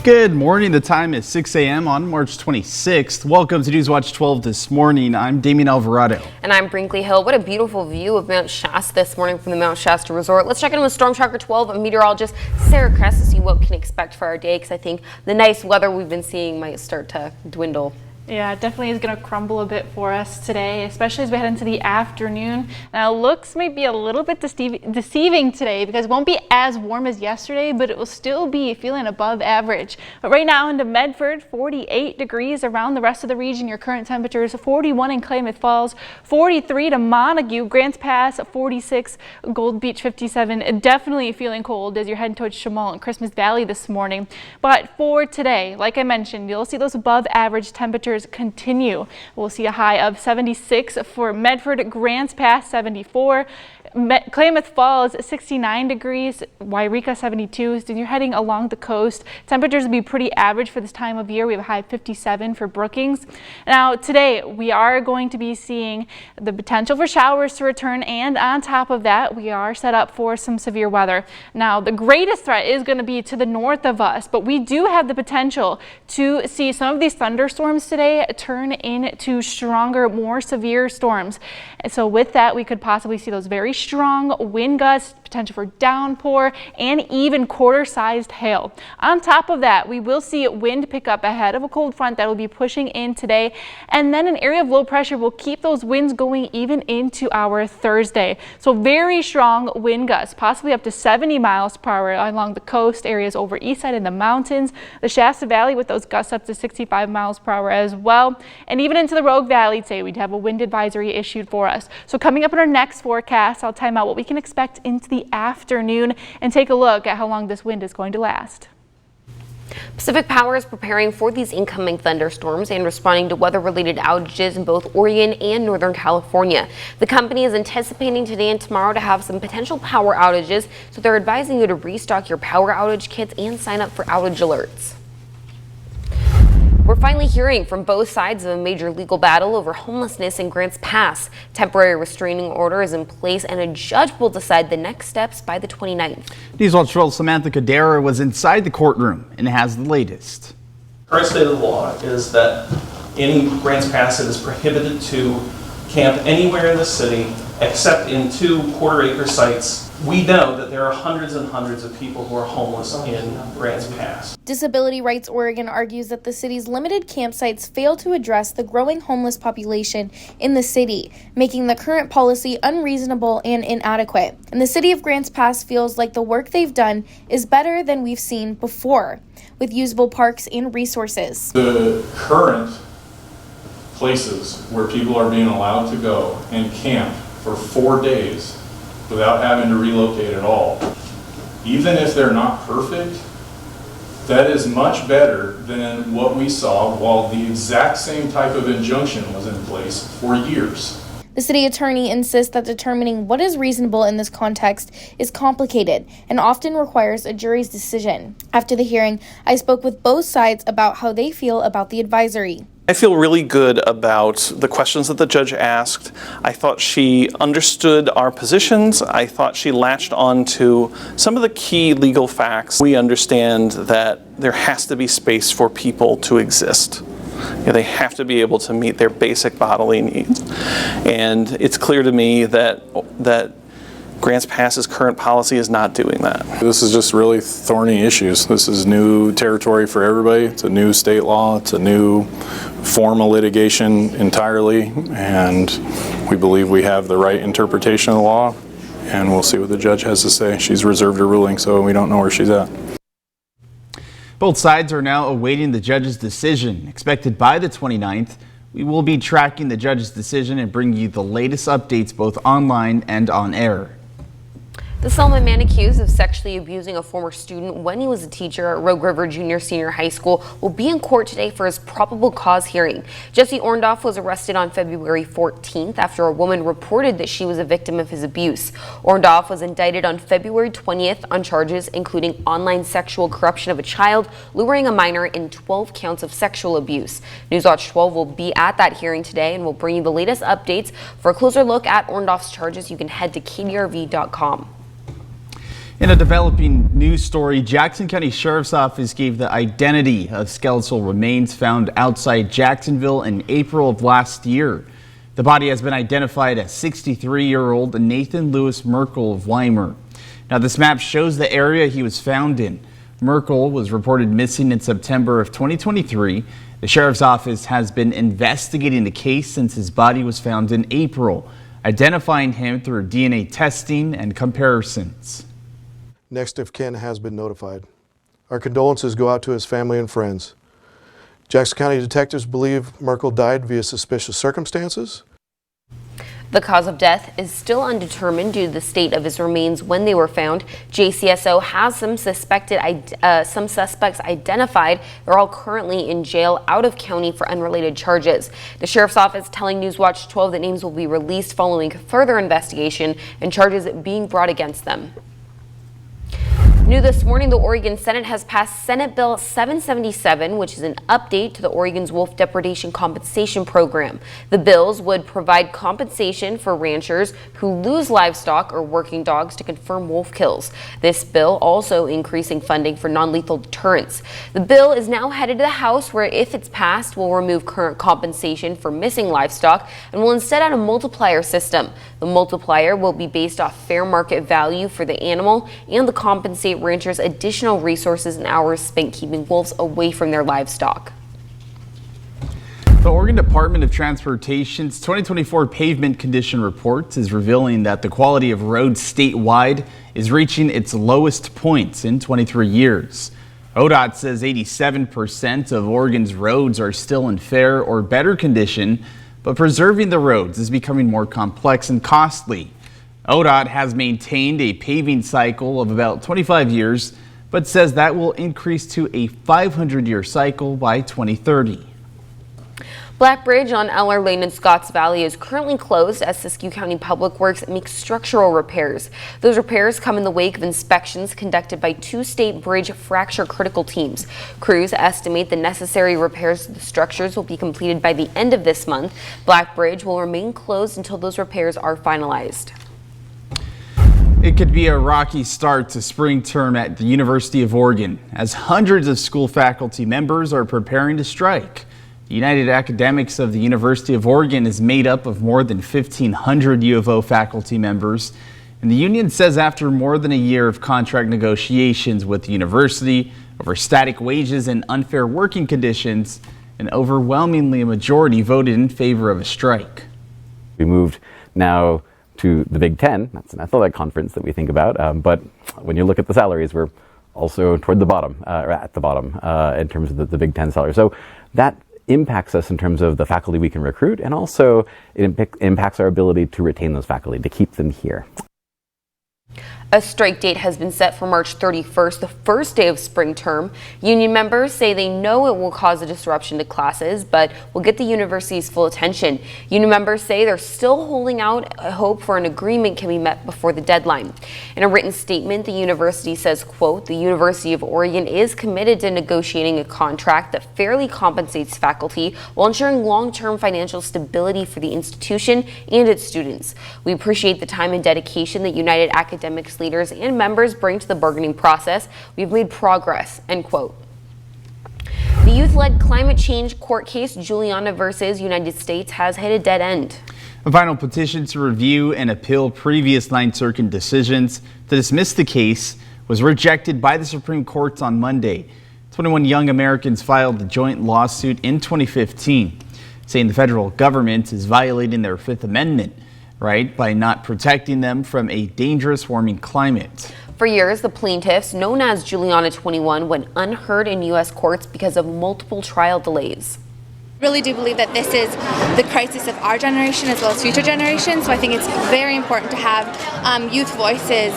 Good morning. The time is 6 a.m. on March 26th. Welcome to NewsWatch 12 this morning. I'm Damian Alvarado. And I'm Brinkley Hill. What a beautiful view of Mount Shasta this morning from the Mount Shasta Resort. Let's check in with Storm Tracker 12 meteorologist Sarah Kress to see what we can expect for our day, because I think the nice weather we've been seeing might start to dwindle. Yeah, it definitely is going to crumble a bit for us today, especially as we head into the afternoon. Now, looks may be a little bit deceiving today because it won't be as warm as yesterday, but it will still be feeling above average. But right now into Medford, 48 degrees. Around the rest of the region, your current temperature is 41 in Klamath Falls, 43 to Montague, Grants Pass 46, Gold Beach 57. Definitely feeling cold as you're heading towards Chamal and Christmas Valley this morning. But for today, like I mentioned, you'll see those above average temperatures continue. We'll see a high of 76 for Medford, Grants Pass 74, Klamath Falls 69 degrees, Wairika 72. So you're heading along the coast. Temperatures will be pretty average for this time of year. We have a high of 57 for Brookings. Now today we are going to be seeing the potential for showers to return, and on top of that we are set up for some severe weather. Now the greatest threat is going to be to the north of us, but we do have the potential to see some of these thunderstorms today turn into stronger, more severe storms. And so with that, we could possibly see those very strong wind gusts, potential for downpour, and even quarter-sized hail. On top of that, we will see wind pick up ahead of a cold front that will be pushing in today, and then an area of low pressure will keep those winds going even into our Thursday. So very strong wind gusts, possibly up to 70 miles per hour along the coast areas over east side in the mountains, the Shasta Valley with those gusts up to 65 miles per hour as well, and even into the Rogue Valley today we'd have a wind advisory issued for us. So coming up in our next forecast, I'll time out what we can expect into the afternoon and take a look at how long this wind is going to last. Pacific Power is preparing for these incoming thunderstorms and responding to weather-related outages in both Oregon and Northern California. The company is anticipating today and tomorrow to have some potential power outages, so they're advising you to restock your power outage kits and sign up for outage alerts. We're finally hearing from both sides of a major legal battle over homelessness in Grants Pass. Temporary restraining order is in place and a judge will decide the next steps by the 29th. NewsWatch 12 Samantha Cadera was inside the courtroom and has the latest. Current state of the law is that any Grants Pass, it is prohibited to camp anywhere in the city except in 2 quarter-acre sites. We know that there are hundreds and hundreds of people who are homeless in Grants Pass. Disability Rights Oregon argues that the city's limited campsites fail to address the growing homeless population in the city, making the current policy unreasonable and inadequate. And the city of Grants Pass feels like the work they've done is better than we've seen before, with usable parks and resources. The current places where people are being allowed to go and camp for 4 days without having to relocate at all, even if they're not perfect, that is much better than what we saw while the exact same type of injunction was in place for years. The city attorney insists that determining what is reasonable in this context is complicated and often requires a jury's decision. After the hearing, I spoke with both sides about how they feel about the advisory. I feel really good about the questions that the judge asked. I thought she understood our positions. I thought she latched on to some of the key legal facts. We understand that there has to be space for people to exist. They have to be able to meet their basic bodily needs. And it's clear to me that Grants Pass's current policy is not doing that. This is just really thorny issues. This is new territory for everybody. It's a new state law. It's a new form of litigation entirely, and we believe we have the right interpretation of the law, and we'll see what the judge has to say. She's reserved her ruling, so we don't know where she's at. Both sides are now awaiting the judge's decision, expected by the 29th. We will be tracking the judge's decision and bringing you the latest updates both online and on air. The Selma man accused of sexually abusing a former student when he was a teacher at Rogue River Senior High School will be in court today for his probable cause hearing. Jesse Orndorff was arrested on February 14th after a woman reported that she was a victim of his abuse. Orndorff was indicted on February 20th on charges including online sexual corruption of a child, luring a minor, and 12 counts of sexual abuse. NewsWatch 12 will be at that hearing today and will bring you the latest updates. For a closer look at Orndorff's charges, you can head to kdrv.com. In a developing news story, Jackson County Sheriff's Office gave the identity of skeletal remains found outside Jacksonville in April of last year. The body has been identified as 63-year-old Nathan Lewis Merkel of Weimar. Now, this map shows the area he was found in. Merkel was reported missing in September of 2023. The Sheriff's Office has been investigating the case since his body was found in April, identifying him through DNA testing and comparisons. Next of kin has been notified. Our condolences go out to his family and friends. Jackson County detectives believe Merkel died via suspicious circumstances. The cause of death is still undetermined due to the state of his remains when they were found. JCSO has some suspects identified. They're all currently in jail out of county for unrelated charges. The Sheriff's Office telling NewsWatch 12 that names will be released following further investigation and charges being brought against them. New this morning, the Oregon Senate has passed Senate Bill 777, which is an update to the Oregon's wolf depredation compensation program. The bills would provide compensation for ranchers who lose livestock or working dogs to confirm wolf kills. This bill also increasing funding for non-lethal deterrence. The bill is now headed to the House, where if it's passed, will remove current compensation for missing livestock and will instead add a multiplier system. The multiplier will be based off fair market value for the animal and the compensate ranchers additional resources and hours spent keeping wolves away from their livestock. The Oregon Department of Transportation's 2024 pavement condition report is revealing that the quality of roads statewide is reaching its lowest points in 23 years. ODOT says 87% of Oregon's roads are still in fair or better condition, but preserving the roads is becoming more complex and costly. ODOT has maintained a paving cycle of about 25 years, but says that will increase to a 500-year cycle by 2030. Black Bridge on Eller Lane in Scotts Valley is currently closed as Siskiyou County Public Works makes structural repairs. Those repairs come in the wake of inspections conducted by two state bridge fracture critical teams. Crews estimate the necessary repairs to the structures will be completed by the end of this month. Black Bridge will remain closed until those repairs are finalized. It could be a rocky start to spring term at the University of Oregon, as hundreds of school faculty members are preparing to strike. The United Academics of the University of Oregon is made up of more than 1,500 U of O faculty members, and the union says after more than a year of contract negotiations with the university over static wages and unfair working conditions, an overwhelmingly majority voted in favor of a strike. We moved now to the Big Ten. That's an athletic conference that we think about, but when you look at the salaries, we're also toward the bottom, or at the bottom in terms of the Big Ten salary. So that impacts us in terms of the faculty we can recruit, and also it impacts our ability to retain those faculty, to keep them here. A strike date has been set for March 31st, the first day of spring term. Union members say they know it will cause a disruption to classes, but will get the university's full attention. Union members say they're still holding out hope for an agreement can be met before the deadline. In a written statement, the university says, quote, "The University of Oregon is committed to negotiating a contract that fairly compensates faculty while ensuring long-term financial stability for the institution and its students. We appreciate the time and dedication that United Academics leaders and members bring to the bargaining process. We've made progress," end quote. The youth-led climate change court case, Juliana versus United States, has hit a dead end. A final petition to review and appeal previous Ninth Circuit decisions to dismiss the case was rejected by the Supreme Court on Monday. 21 young Americans filed a joint lawsuit in 2015, saying the federal government is violating their Fifth Amendment right by not protecting them from a dangerous warming climate. For years, the plaintiffs, known as Juliana 21, went unheard in U.S. courts because of multiple trial delays. I really do believe that this is the crisis of our generation as well as future generations, so I think it's very important to have youth voices.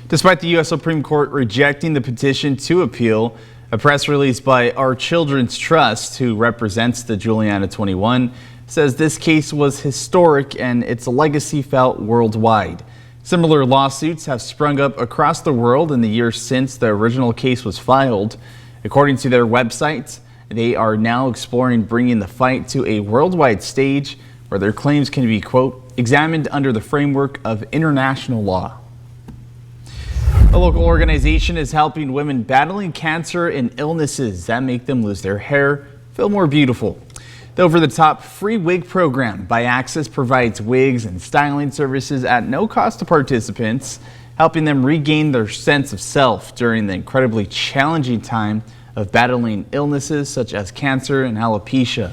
Despite the U.S. Supreme Court rejecting the petition to appeal, a press release by Our Children's Trust, who represents the Juliana 21, says this case was historic and its legacy felt worldwide. Similar lawsuits have sprung up across the world in the years since the original case was filed. According to their website, they are now exploring bringing the fight to a worldwide stage where their claims can be, quote, examined under the framework of international law. A local organization is helping women battling cancer and illnesses that make them lose their hair, feel more beautiful. The over-the-top free wig program by Access provides wigs and styling services at no cost to participants, helping them regain their sense of self during the incredibly challenging time of battling illnesses such as cancer and alopecia.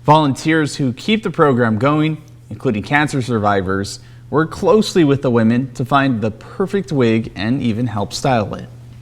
Volunteers who keep the program going, including cancer survivors, work closely with the women to find the perfect wig and even help style it.